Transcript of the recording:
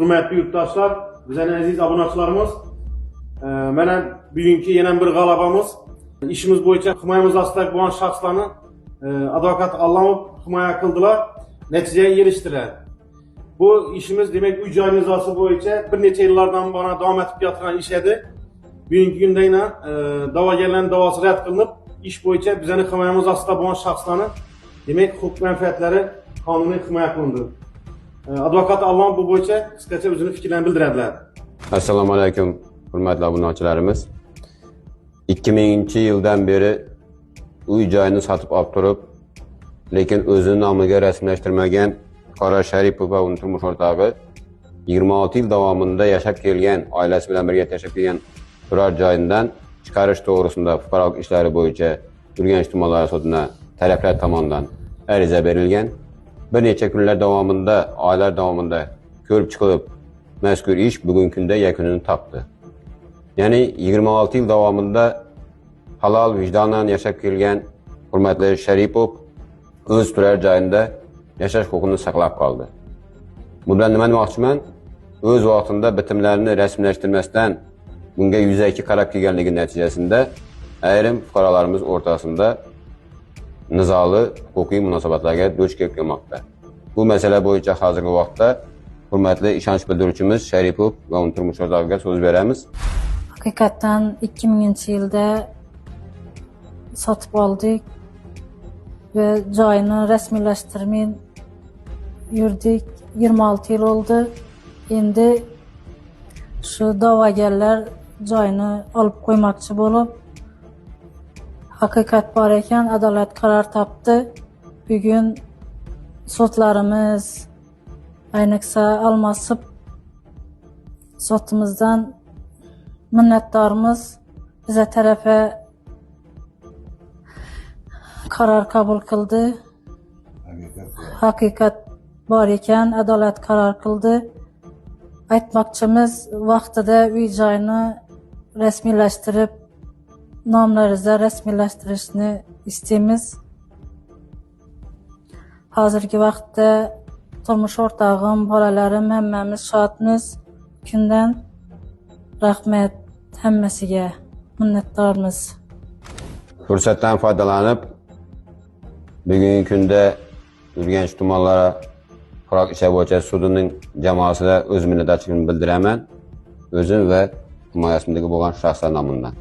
Hürmetli yurttaşlar, bizden aziz abonaçılarımız, mənə bugünkü yeni bir qalabamız, işimiz boyunca hımayımız asılaq bulan şahslarını advokat Allamov hımaya kıldılar, neticeye geliştiler. Bu işimiz demek 3 ay nizası boyunca bir neçə yıllardan bana devam etip yatıran iş idi. Bugünkü günde yine dava gelen davası rədd kılınıp, iş boyunca bizden hımayımız asılaq bulan şahslarını demek hukuk menfaatleri kanuni hımaya kılındı. Advokat Allamov bu boyunca kısaca özünün fikirlerini bildirdiler. Assalamu alaikum, hürmetli abonaçılarımız. 2000 yıldan beri uy joyini satıp aptırıp, lekin özünün namıga rəsmiləşdirməyən Qara Şəripov və onun turmuş ortağı 26 yıl davamında yaşap gelgen, ailesi bilen birlikte yaşap gelgen turar joyundan çıkarış doğrusunda fuqaralıq işleri boyunca Ürgənc Tumanları Suduna tərəflər tomonidan ərizə verilgen. Bir neçə günlər davamında, aylar davamında görüp çıkılıp, məzkur iş bugünkündə yekününü tapdı. Yani 26 yıl davamında halal vicdanla yaşap gelgen hürmetli Şəripov öz turar joyunda yaşaş hukukunu saklap kaldı. Buradan mən demək öz vaxtında bitimlərini rəsmiləşdirməsindən bunga 102 qarab kelganligi nəticəsində ayrim fuqaralarımız ortasında nizalı hukuki münasibətlərə duch kelmoqda. Bu məsələ boyunca hazırki vaxtda hürmetli işanç bildiruvchimiz Şəripov və onun turmuş ortağıga söz veremiz. Hakikaten 2000 yılda satıp aldık ve joyini resmileştirmeye yürüdük. 26 yıl oldu. Şimdi şu davagerler joyini alıp koymakçı bulup hakikat var eken adalet karar taptı. Bugün sotlarımız ayniqsa almasıp sotumuzdan minnettarımız bize tarafa karar kabul kıldı. Hakikat var eken adalet karar kıldı. Aytmakçımız vaxtıda uy joyini resmileştirip namlarınızda resmileştirishni isteyimiz. Hazırki vaxtda turmuş ortağım, balalarım, hemmemiz şadmiz. Gündən rahmet hemmesiga minnettarmiz. Fürsətdən faydalanıb bugünkü gündə Ürgənc Tumanları Fuqaralıq İşləri boyunca Sudunun cəmasına öz minnətdarlığımı bildirəmən, özüm və himayəsimdəki bolğan şəxslər namından.